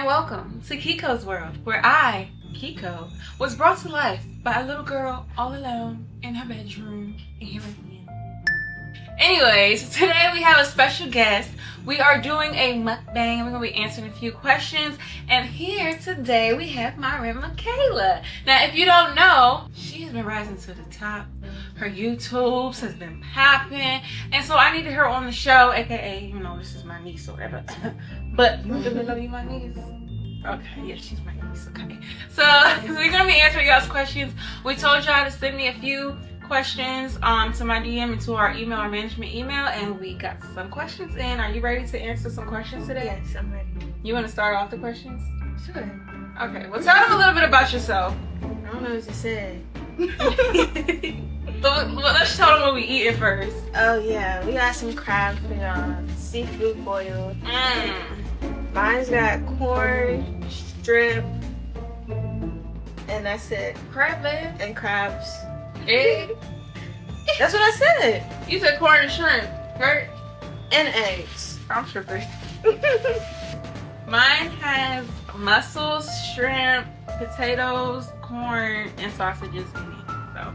Welcome to KICO's world, where I, KICO, was brought to life by a little girl all alone in her bedroom, and here I am. Anyways, today we have a special guest. We are doing a mukbang. We're going to be answering a few questions, and here today we have my friend Michaela. Now, if you don't know, she has been rising to the top. Her YouTubes has been popping, and so I needed her on the show, aka, you know, this is my niece or whatever. But you know you my niece. Okay, yeah, she's my niece. Okay, so we're gonna be answering y'all's questions. We told y'all to send me a few questions to my DM and to our email, our management email, and we got some questions in. Are you ready to answer some questions today? Yes, I'm ready. You want to start off the questions? Sure. Okay, well, tell them a little bit about yourself. I don't know what you said. Well, let's tell them what we eating first. Oh yeah, we got some crab for y'all. Seafood boiled. Mine's got corn, strip, and that's it. Crab leg? And crabs. Egg? That's what I said. You said corn and shrimp, right? And eggs. I'm tripping. Mine has mussels, shrimp, potatoes, corn, and sausages in it. So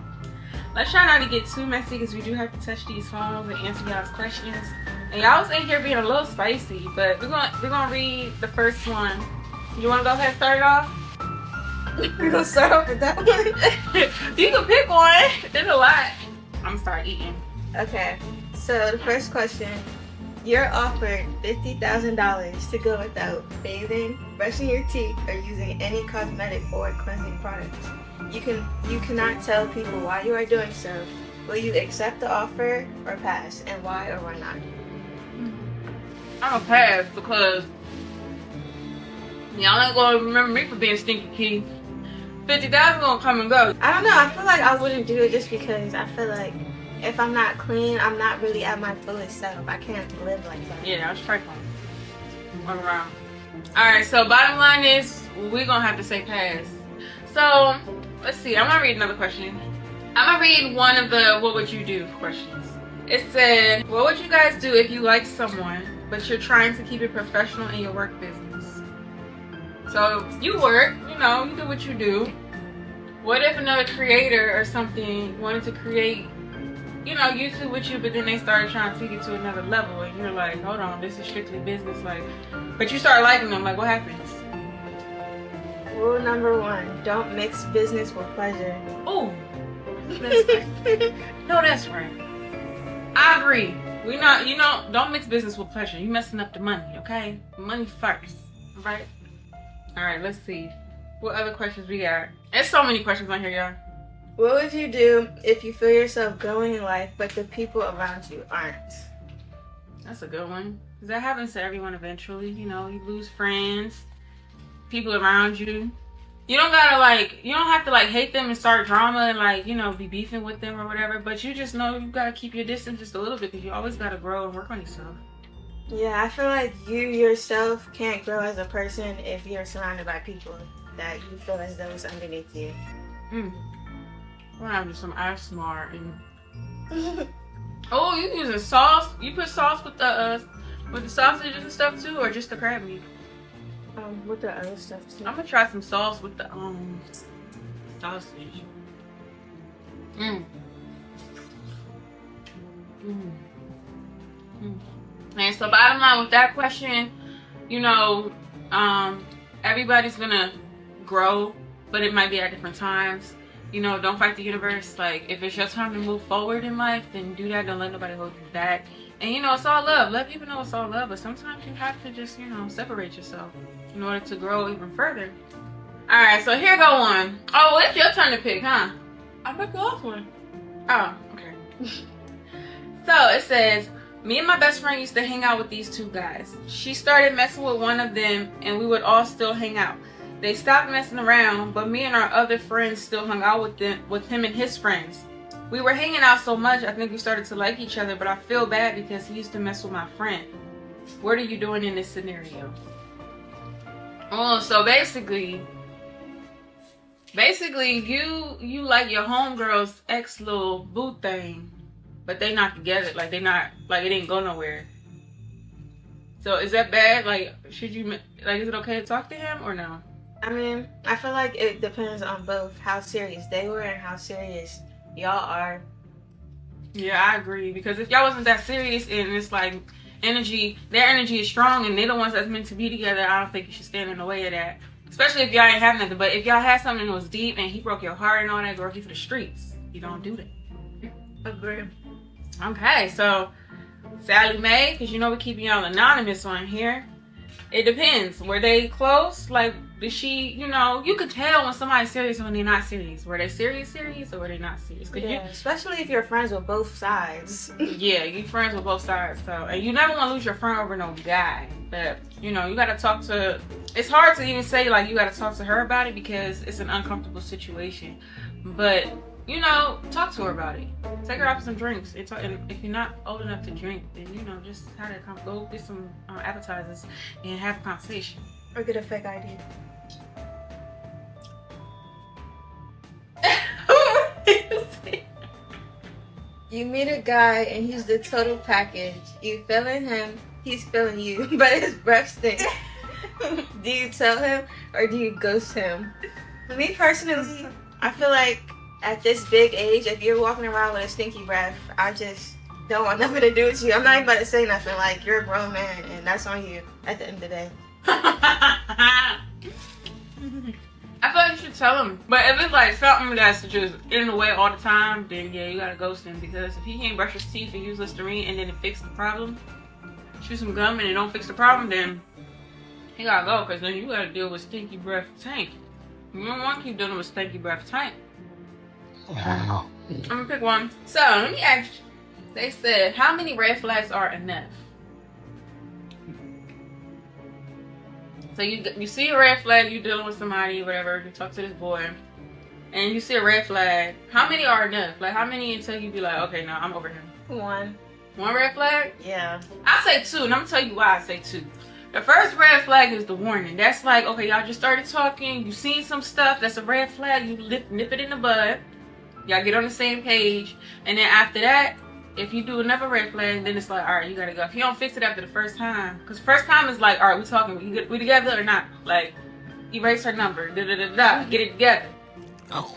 let's try not to get too messy because we do have to touch these phones and answer y'all's questions. And y'all was in here being a little spicy, but we're gonna read the first one. You wanna go ahead and start it off? We're gonna start off with that one. You can pick one. There's a lot. I'm gonna start eating. Okay. So the first question. You're offered $50,000 to go without bathing, brushing your teeth, or using any cosmetic or cleansing products. You cannot tell people why you are doing so. Will you accept the offer or pass, and why or why not? I'm gonna pass because y'all ain't gonna remember me for being stinky key. 50,000 gonna come and go. I don't know. I feel like I wouldn't do it just because I feel like if I'm not clean, I'm not really at my fullest self. I can't live like that. Yeah, I was trying one around. Alright, so bottom line is we're gonna have to say pass. So let's see, I'm gonna read another question. I'm gonna read one of the what would you do questions. It said, what would you guys do if you like someone but you're trying to keep it professional in your work business? So you work, you know, you do what you do. What if another creator or something wanted to create, you know, YouTube with you, but then they started trying to take it to another level and you're like, hold on, this is strictly business, like, but you start liking them, like, what happens? Rule number 1, don't mix business with pleasure. Oh, that's right. No, that's right. I agree. We not, you know, don't mix business with pleasure. You messing up the money, okay? Money first, right? All right, let's see. What other questions we got? There's so many questions on here, y'all. What would you do if you feel yourself growing in life, but the people around you aren't? That's a good one. Because that happens to everyone eventually. You know, you lose friends, people around you. You don't gotta, like, you don't have to, like, hate them and start drama and, like, you know, be beefing with them or whatever. But you just know you gotta keep your distance just a little bit because you always gotta grow and work on yourself. Yeah, I feel like you yourself can't grow as a person if you're surrounded by people that you feel as though it's underneath you. We're having some ASMR and oh, you using sauce? You put sauce with the sausages and stuff too, or just the crab meat? With the other stuff too. I'm gonna try some sauce with the sausage. And so bottom line with that question, you know, everybody's gonna grow, but it might be at different times. You know, don't fight the universe. Like, if it's your time to move forward in life, then do that. Don't let nobody hold you back. And, you know, it's all love. Let people know it's all love. But sometimes you have to just, you know, separate yourself in order to grow even further. All right, so here go one. Oh, well, it's your turn to pick, huh? I picked the last one. Oh, okay. So it says, me and my best friend used to hang out with these two guys. She started messing with one of them, and we would all still hang out. They stopped messing around, but me and our other friends still hung out with him and his friends. we were hanging out so much, I think we started to like each other, but I feel bad because he used to mess with my friend. What are you doing in this scenario? Oh, so basically you like your homegirl's ex little boo thing, but they not together. Like, they not, like, it didn't go nowhere. So is that bad? Like, should you, like, is it okay to talk to him or no? I mean, I feel like it depends on both how serious they were and how serious y'all are. Yeah, I agree. Because if y'all wasn't that serious and it's like their energy is strong and they're the ones that's meant to be together, I don't think you should stand in the way of that. Especially if y'all ain't have nothing. But if y'all had something that was deep and he broke your heart and all that, girl, he for the streets. You don't do that. Agree. Okay, so Sally Mae, because you know we're keeping y'all anonymous on here. It depends. Were they close? Like, did she, you know, you could tell when somebody's serious and when they're not serious. Were they serious or were they not serious? Yeah, especially if you're friends with both sides. Yeah, you friends with both sides. So, and you never want to lose your friend over no guy. But, you know, you got to talk to, it's hard to even say, like, you got to talk to her about it because it's an uncomfortable situation. But, you know, talk to her about it. Take her out for some drinks. And if you're not old enough to drink, then, you know, just have to go get some appetizers and have a conversation. Or get a fake ID. You meet a guy and he's the total package. You feeling him, he's feeling you, but his breath stinks. Do you tell him or do you ghost him? Me personally, I feel like at this big age, if you're walking around with a stinky breath, I just don't want nothing to do with you. I'm not even about to say nothing. Like, you're a grown man and that's on you at the end of the day. I feel like you should tell him. But if it's like something that's just in the way all the time, then yeah, you gotta ghost him. Because if he can't brush his teeth and use Listerine and then it fix the problem, chew some gum and it don't fix the problem, then he gotta go. Because then you gotta deal with stinky breath Tank. You don't want to keep dealing with stinky breath Tank. Wow. I'm gonna pick one. So let me ask you. They said, how many red flags are enough? So you see a red flag, you dealing with somebody, whatever, you talk to this boy, and you see a red flag. How many are enough? Like, how many until you be like, okay, no, I'm over him? One. One red flag? Yeah. I say two, and I'm gonna tell you why I say two. The first red flag is the warning. That's like, okay, y'all just started talking, you seen some stuff, that's a red flag, you nip it in the bud. Y'all get on the same page, and then after that, if you do another red flag, then it's like, all right, you gotta go. If you don't fix it after the first time, because first time is like, all right, we talking, we together or not? Like, erase her number, get it together. Oh.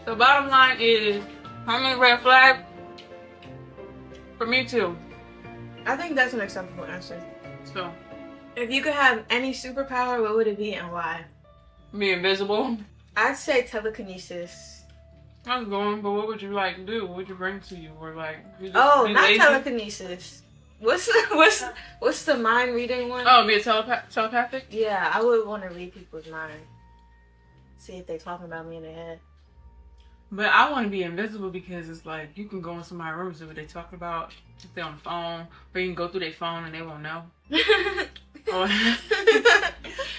The bottom line is, how many red flags? For me too. I think that's an acceptable answer. So, if you could have any superpower, what would it be and why? be invisible. I'd say telekinesis. I was going, but what would you like do? What would you bring to you? Or like, you just Oh, be not lazy? telekinesis. What's the mind reading one? Oh, be a telepathic? Yeah, I would want to read people's mind. See if they're talking about me in their head. But I want to be invisible because it's like you can go in somebody's room and see what they talk about if they're on the phone, or you can go through their phone and they won't know. Or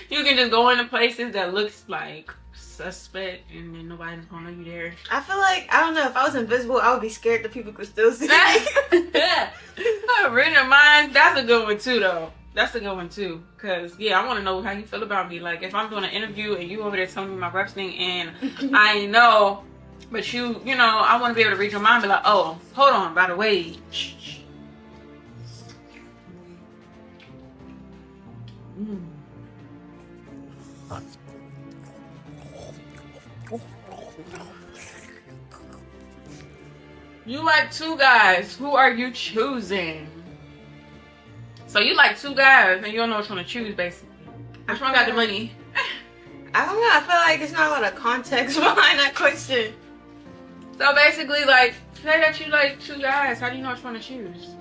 you can just go into places that looks like suspect and then nobody's gonna know you there. I feel like, I don't know, if I was invisible, I would be scared that people could still see me. Yeah. Reading their minds, that's a good one too though. That's a good one too. Cause yeah, I want to know how you feel about me. Like if I'm doing an interview and you over there telling me my reps thing and I know, but you know, I want to be able to read your mind and be like, oh, hold on, by the way. Mm. You like two guys. Who are you choosing? So you like two guys and you don't know which one to choose, basically. Which one got the money? I don't know. I feel like there's not a lot of context behind that question. So basically, like, say that you like two guys. How do you know which one to choose?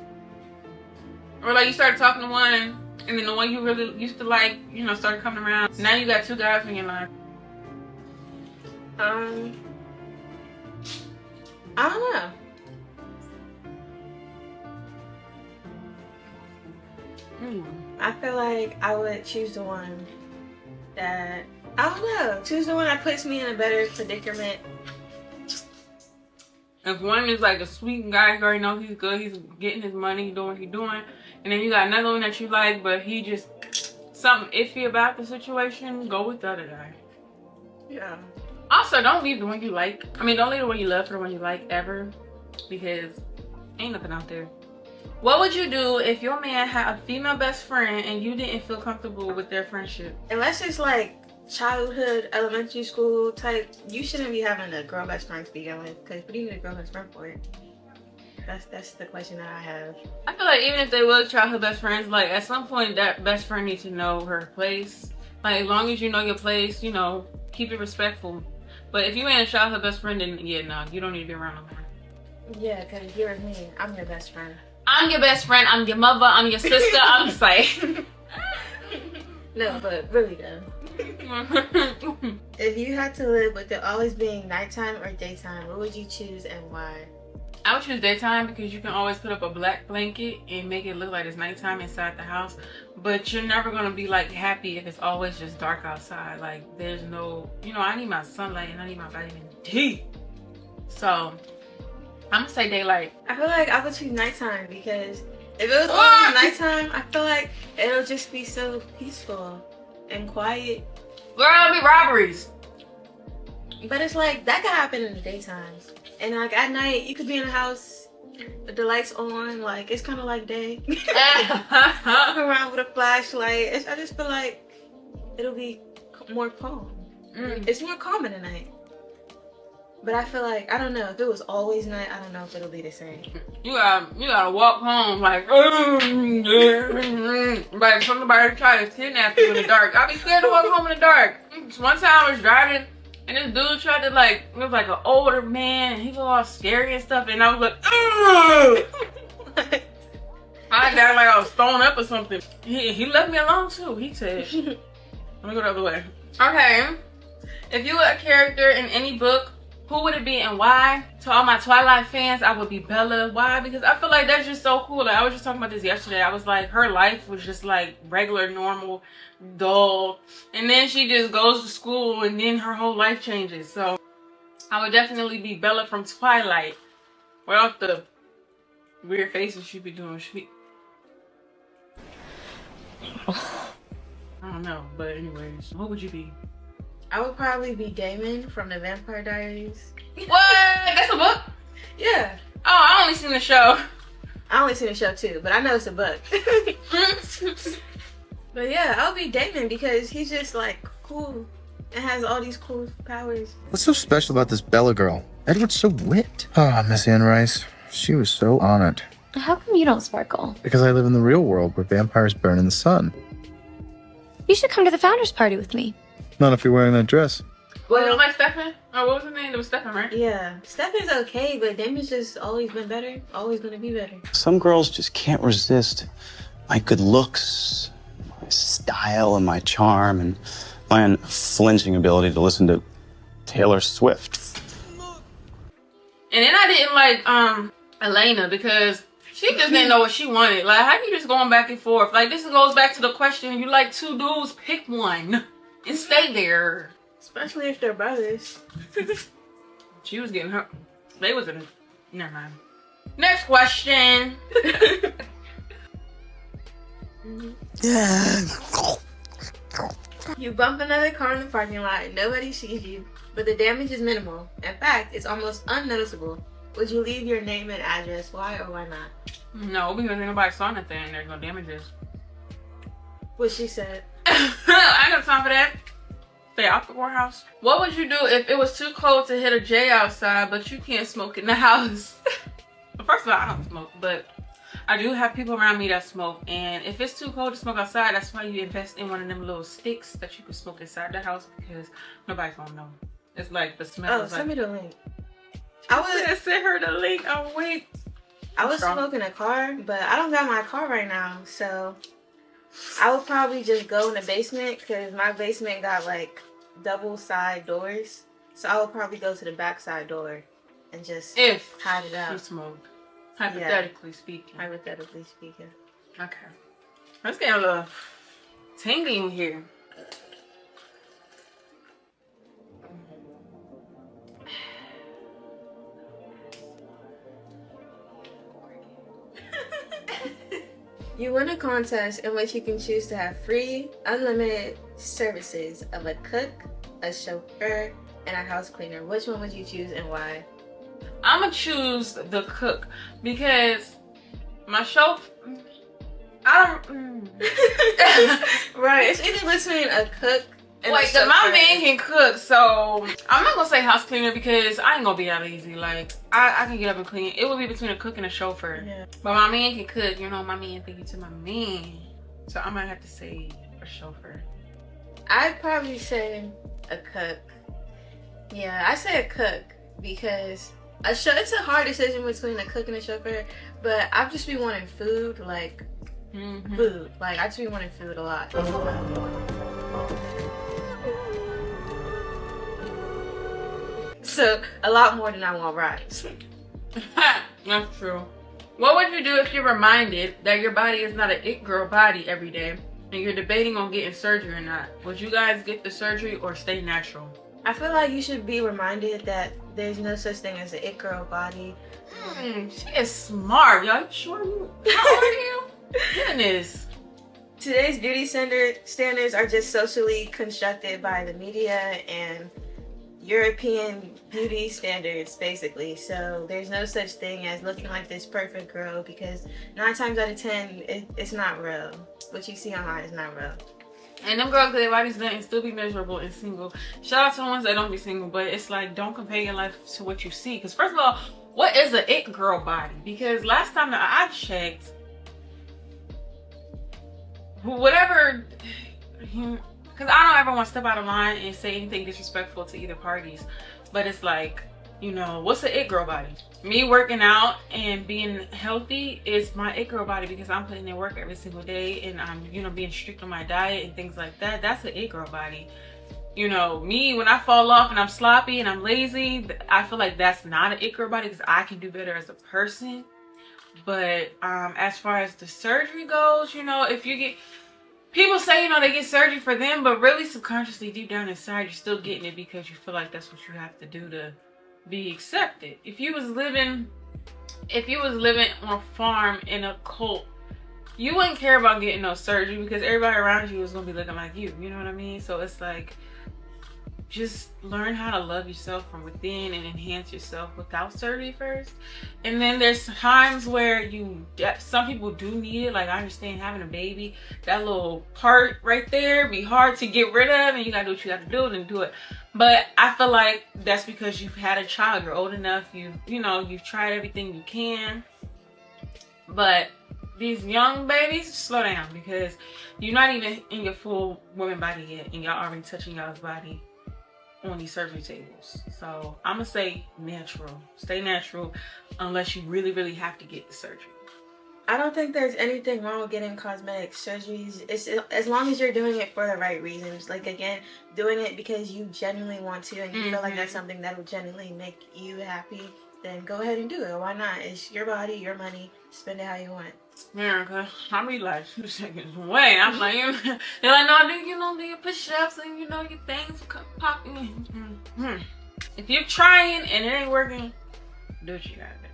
Or like you started talking to one and then the one you really used to like, you know, started coming around. Now you got two guys in your life. I don't know. I feel like I would choose the one that I don't know. Choose the one that puts me in a better predicament. If one is like a sweet guy, you already know he's good, he's getting his money, he's doing what he's doing. And then you got another one that you like, but he just something iffy about the situation, go with the other guy. Yeah. Also, don't leave the one you like. I mean, don't leave the one you love for the one you like ever, because ain't nothing out there. What would you do if your man had a female best friend and you didn't feel comfortable with their friendship? Unless it's like childhood, elementary school type, you shouldn't be having a girl best friend to begin with. Because what do you need a girl best friend for? That's the question that I have. I feel like even if they were childhood best friends, like at some point that best friend needs to know her place. Like as long as you know your place, you know, keep it respectful. But if you ain't a childhood best friend, then yeah, no, you don't need to be around no more. Yeah, because you're me. I'm your best friend. I'm your best friend. I'm your mother. I'm your sister. I'm just like. No, but really though. If you had to live with it always being nighttime or daytime, what would you choose and why? I would choose daytime because you can always put up a black blanket and make it look like it's nighttime inside the house. But you're never gonna be like happy if it's always just dark outside. Like there's no, you know, I need my sunlight and I need my vitamin D. So I'm gonna say daylight. I feel like I would choose nighttime because if it was always nighttime, I feel like it'll just be so peaceful and quiet. Girl, it'll be robberies. But it's like that could happen in the daytime. And like at night, you could be in a house with the lights on, like it's kind of like day. Walk around with a flashlight. I just feel like it'll be more calm. It's more calm in the night. But I feel like, I don't know, if it was always night, I don't know if it'll be the same. You gotta walk home like, like somebody try to kidnap you in the dark. I'd be scared to walk home in the dark. One time I was driving and this dude tried to like, it was like an older man and he was all scary and stuff and I was like, I got like I was thrown up or something. He left me alone too. He said, let me go the other way. Okay, if you were a character in any book, who would it be and why? To all my Twilight fans, I would be Bella. Why? Because I feel like that's just so cool. Like, I was just talking about this yesterday. I was like, her life was just like regular, normal, dull. And then she just goes to school and then her whole life changes. So I would definitely be Bella from Twilight. Without the weird faces she be doing. I don't know. But anyways, what would you be? I would probably be Damon from the Vampire Diaries. What? That's a book? Yeah. Oh, I only seen the show. I only seen the show too, but I know it's a book. But yeah, I'll be Damon because he's just like cool and has all these cool powers. What's so special about this Bella girl? Edward's so wit. Ah, Miss Anne Rice. She was so on it. How come you don't sparkle? Because I live in the real world where vampires burn in the sun. You should come to the founders party with me. Not if you're wearing that dress. Was it like Stefan? Oh, what was her name? It was Stefan, right? Yeah. Stefan's okay, but Damon's just always been better. Always gonna be better. Some girls just can't resist my good looks, my style, and my charm, and my unflinching ability to listen to Taylor Swift. And then I didn't like Elena because she just didn't know what she wanted. Like, how you just going back and forth? Like, this goes back to the question, you like two dudes, pick one and stay there. Especially if they're brothers. She was getting her. They was in. Never mind. Next question. You bump another car in the parking lot and nobody sees you, but the damage is minimal. In fact, it's almost unnoticeable. Would you leave your name and address? Why or why not? No, because nobody saw nothing and there's no damages. What she said. I ain't got time for that. Stay out the warehouse. What would you do if it was too cold to hit a J outside, but you can't smoke in the house? First of all, I don't smoke, but I do have people around me that smoke. And if it's too cold to smoke outside, that's why you invest in one of them little sticks that you can smoke inside the house because nobody's gonna know. It's like the smell. Oh, send me the link. I would send her the link. Oh wait. I was smoking a car, but I don't got my car right now, so I would probably just go in the basement because my basement got like double side doors. So I would probably go to the back side door and just hide it out. You smoked. Hypothetically speaking. Hypothetically speaking. Okay. Let's get a little tingling here. You win a contest in which you can choose to have free, unlimited services of a cook, a chauffeur, and a house cleaner. Which one would you choose and why? I'm gonna choose the cook because my chauffeur, I don't. Right, it's either between a cook and Like, a my chauffeur. man can cook, so I'm not gonna say house cleaner because I ain't gonna be that lazy. Like, I can get up and clean. It would be between a cook and a chauffeur. Yeah. But my man can cook, you know, my man, thank you to my man. So I might have to say a chauffeur. I'd probably say a cook. Yeah, I say a cook because it's a hard decision between a cook and a chauffeur, but I've just been wanting food, like food. Like, I just be wanting food a lot. So, a lot more than I want rides. That's true. What would you do if you're reminded that your body is not an it girl body every day and you're debating on getting surgery or not? Would you guys get the surgery or stay natural? I feel like you should be reminded that there's no such thing as an it girl body. She is smart, y'all. You sure you? How old are you? Goodness. Today's beauty standards are just socially constructed by the media and European beauty standards, basically. So there's no such thing as looking like this perfect girl because 9 times out of 10, it's not real. What you see online is not real. And them girls, their bodies done and still be miserable and single. Shout out to the ones that don't be single, but it's like, don't compare your life to what you see. Because first of all, what is an it girl body? Because last time that I checked, whatever, because I don't ever want to step out of line and say anything disrespectful to either parties, but it's like, you know, what's an it girl body? Me working out and being healthy is my it girl body because I'm putting in work every single day and I'm, you know, being strict on my diet and things like that. That's an it girl body. You know, me, when I fall off and I'm sloppy and I'm lazy, I feel like that's not an it girl body because I can do better as a person. But as far as the surgery goes, you know, if you get, people say, you know, they get surgery for them, but really subconsciously deep down inside, you're still getting it because you feel like that's what you have to do to be accepted. If you was living on a farm in a cult, you wouldn't care about getting no surgery because everybody around you is gonna be looking like you. You know what I mean? So it's like, just learn how to love yourself from within and enhance yourself without surgery first. And then there's times where some people do need it. Like, I understand having a baby, that little part right there be hard to get rid of and you gotta do what you gotta do and do it. But I feel like that's because you've had a child, you're old enough, you've tried everything you can. But these young babies, slow down because you're not even in your full woman body yet and y'all already touching y'all's body on these surgery tables. So I'm gonna say natural. Stay natural unless you really, really have to get the surgery. I don't think there's anything wrong with getting cosmetic surgeries. It's as long as you're doing it for the right reasons. Like, again, doing it because you genuinely want to and you feel like that's something that will genuinely make you happy, then go ahead and do it. Why not? It's your body, your money. Spend it how you want. America, I'll be like 2 seconds away. I'm like, they're like, no, do your push-ups and your things popping. If you're trying and it ain't working, do what you gotta do.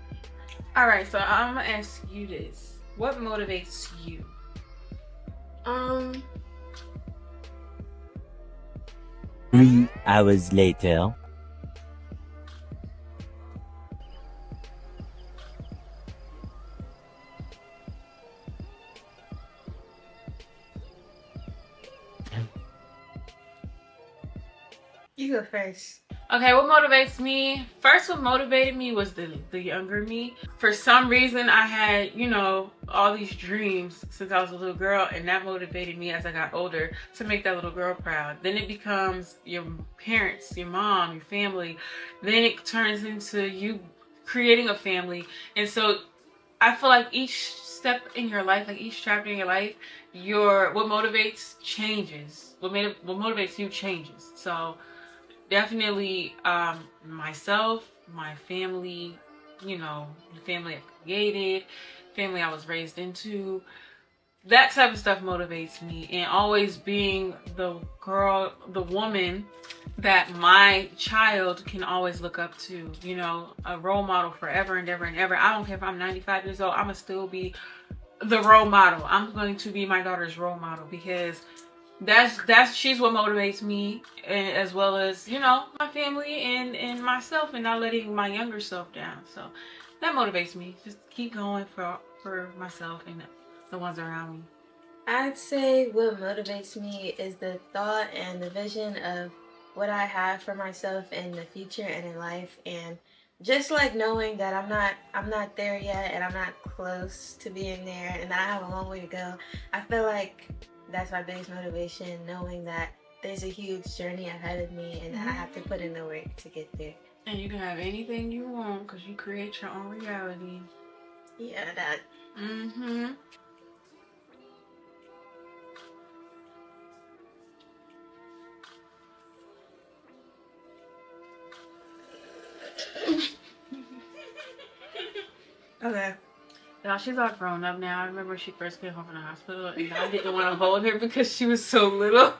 All right, so I'm gonna ask you this: what motivates you? 3 hours later. You go first. Okay, what motivates me? First, what motivated me was the younger me. For some reason, I had, all these dreams since I was a little girl, and that motivated me as I got older to make that little girl proud. Then it becomes your parents, your mom, your family. Then it turns into you creating a family. And so I feel like each step in your life, like each chapter in your life, what motivates changes. What motivates you changes. So definitely myself, my family, the family I created, family I was raised into. That type of stuff motivates me, and always being the woman that my child can always look up to, a role model forever and ever and ever. I don't care if I'm 95 years old, I'm gonna still be the role model. I'm going to be my daughter's role model because she's what motivates me, and as well as, you know, my family and myself, and not letting my younger self down. So that motivates me. Just keep going for myself and the ones around me. I'd say what motivates me is the thought and the vision of what I have for myself in the future and in life, and just like knowing that I'm not there yet, and I'm not close to being there, and that I have a long way to go. I feel like that's my biggest motivation, knowing that there's a huge journey ahead of me and that I have to put in the work to get there. And you can have anything you want because you create your own reality. Yeah, that. Mm-hmm. Okay. Now she's all grown up now. I remember she first came home from the hospital and I didn't want to hold her because she was so little.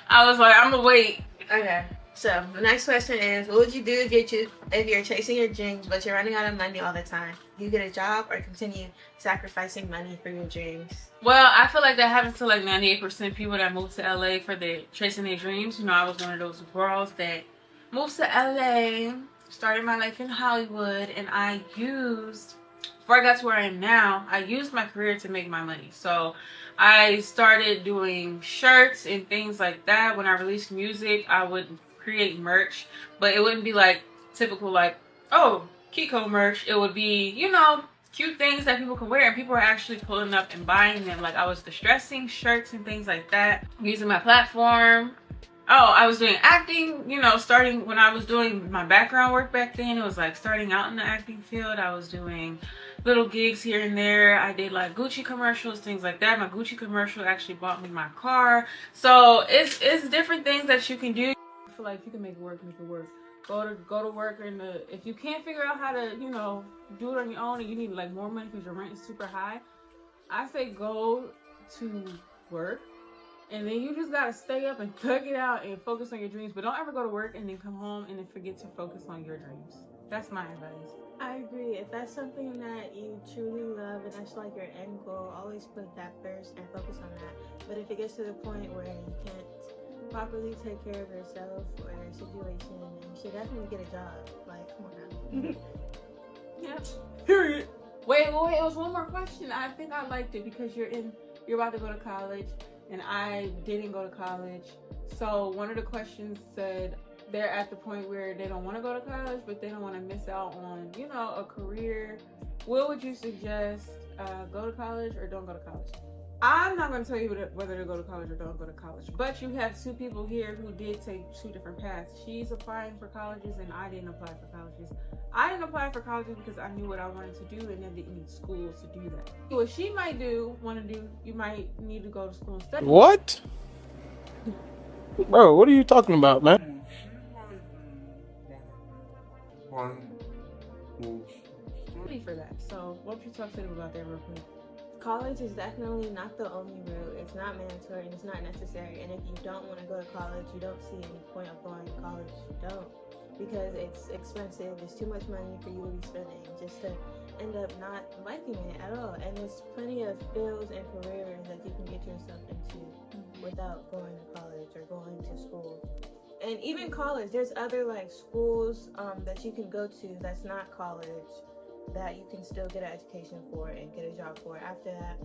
I was like, I'm gonna wait. Okay. So the next question is, what would you do if you're chasing your dreams but you're running out of money all the time? Do you get a job or continue sacrificing money for your dreams? Well, I feel like that happens to like 98% people that move to LA for chasing their dreams. You know, I was one of those girls that moved to LA, started my life in Hollywood, and before I got to where I am now, I used my career to make my money. So I started doing shirts and things like that. When I released music, I would create merch, but it wouldn't be like typical like, oh, KICO merch. It would be, you know, cute things that people can wear, and people are actually pulling up and buying them. Like I was distressing shirts and things like that, using my platform. Oh, I was doing acting, you know, starting when I was doing my background work back then. It was like starting out in the acting field. I was doing little gigs here and there. I did like Gucci commercials, things like that. My Gucci commercial actually bought me my car. So it's different things that you can do. I feel like if you can make it work, make it work. Go to work, and if you can't figure out how to, you know, do it on your own, and you need like more money because your rent is super high, I say go to work. And then you just gotta stay up and thug it out and focus on your dreams. But don't ever go to work and then come home and then forget to focus on your dreams. That's my advice. I agree. If that's something that you truly love and that's like your end goal, always put that first and focus on that. But if it gets to the point where you can't properly take care of yourself or your situation, then you should definitely get a job. Like, come on now. Yep. Period. Wait, it was one more question. I think I liked it because you're about to go to college. And I didn't go to college. So one of the questions said they're at the point where they don't want to go to college, but they don't want to miss out on, you know, a career. What would you suggest? Go to college or don't go to college? I'm not going to tell you whether to go to college or don't go to college. But you have two people here who did take two different paths. She's applying for colleges and I didn't apply for colleges. I didn't apply for colleges because I knew what I wanted to do and I didn't need schools to do that. What she might want to do, you might need to go to school and study. What? Bro, what are you talking about, man? For that. So why don't you talk to them about that real quick? College is definitely not the only route. It's not mandatory and it's not necessary. And if you don't want to go to college, you don't see any point of going to college, you don't. Because it's expensive, there's too much money for you to be spending just to end up not liking it at all. And there's plenty of fields and careers that you can get yourself into without going to college or going to school. And even college, there's other like schools that you can go to that's not college that you can still get an education for and get a job for after that.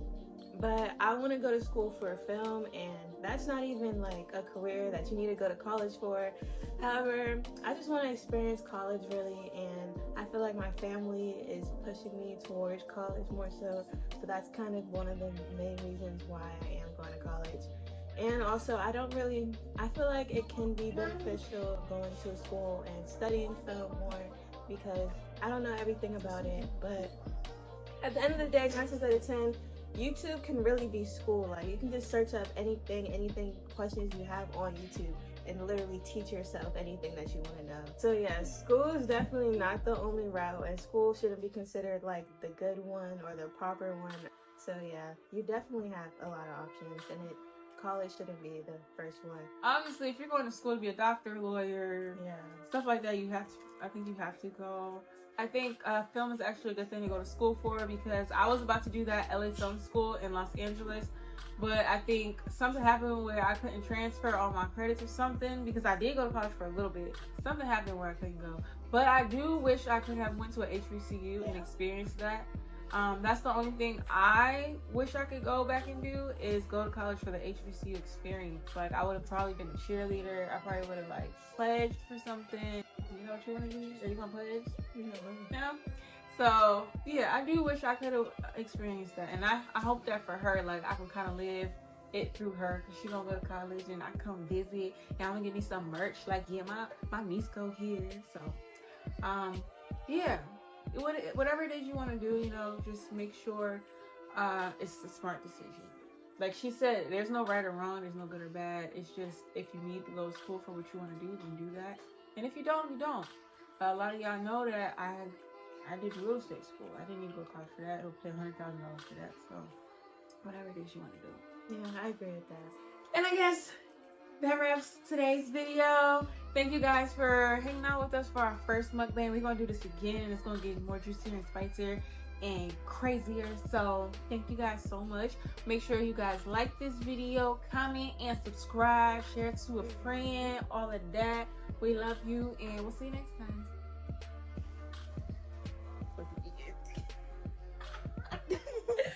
But I want to go to school for film, and that's not even like a career that you need to go to college for. However, I just want to experience college really, and I feel like my family is pushing me towards college more so. So that's kind of one of the main reasons why I am going to college. And also, I feel like it can be beneficial going to a school and studying film more because I don't know everything about it, but at the end of the day, 9 times out of 10, YouTube can really be school. Like, you can just search up anything questions you have on YouTube and literally teach yourself anything that you want to know. So yeah, school is definitely not the only route, and school shouldn't be considered like the good one or the proper one. So yeah, you definitely have a lot of options, and college shouldn't be the first one. Obviously, if you're going to school to be a doctor, lawyer, stuff like that, you have to. I think you have to go. I think film is actually a good thing to go to school for, because I was about to do that LA Film School in Los Angeles, but I think something happened where I couldn't transfer all my credits or something, because I did go to college for a little bit. Something happened where I couldn't go. But I do wish I could have went to a HBCU and experienced that. That's the only thing I wish I could go back and do, is go to college for the HBCU experience. Like, I would have probably been a cheerleader. I probably would have like pledged for something. You know what you want to do? Are you gonna pledge? Yeah. So yeah, I do wish I could have experienced that, and I hope that for her, like, I can kind of live it through her, because she gonna go to college and I come visit and I'm gonna get me some merch. Like, yeah, my niece go here. So yeah, whatever it is you want to do, you know, just make sure it's a smart decision. Like she said, there's no right or wrong, there's no good or bad. It's just, if you need to go to school for what you want to do, then do that. And if you don't, you don't. A lot of y'all know that I did real estate school. I didn't need to go to college for that. It'll pay $100,000 for that. So whatever it is you want to do. Yeah, I agree with that. And I guess that wraps today's video. Thank you guys for hanging out with us for our first mukbang. We're going to do this again, and it's going to get more juicier and spicier and crazier. So thank you guys so much. Make sure you guys like this video, comment, and subscribe. Share it to a friend, all of that. We love you, and we'll see you next time.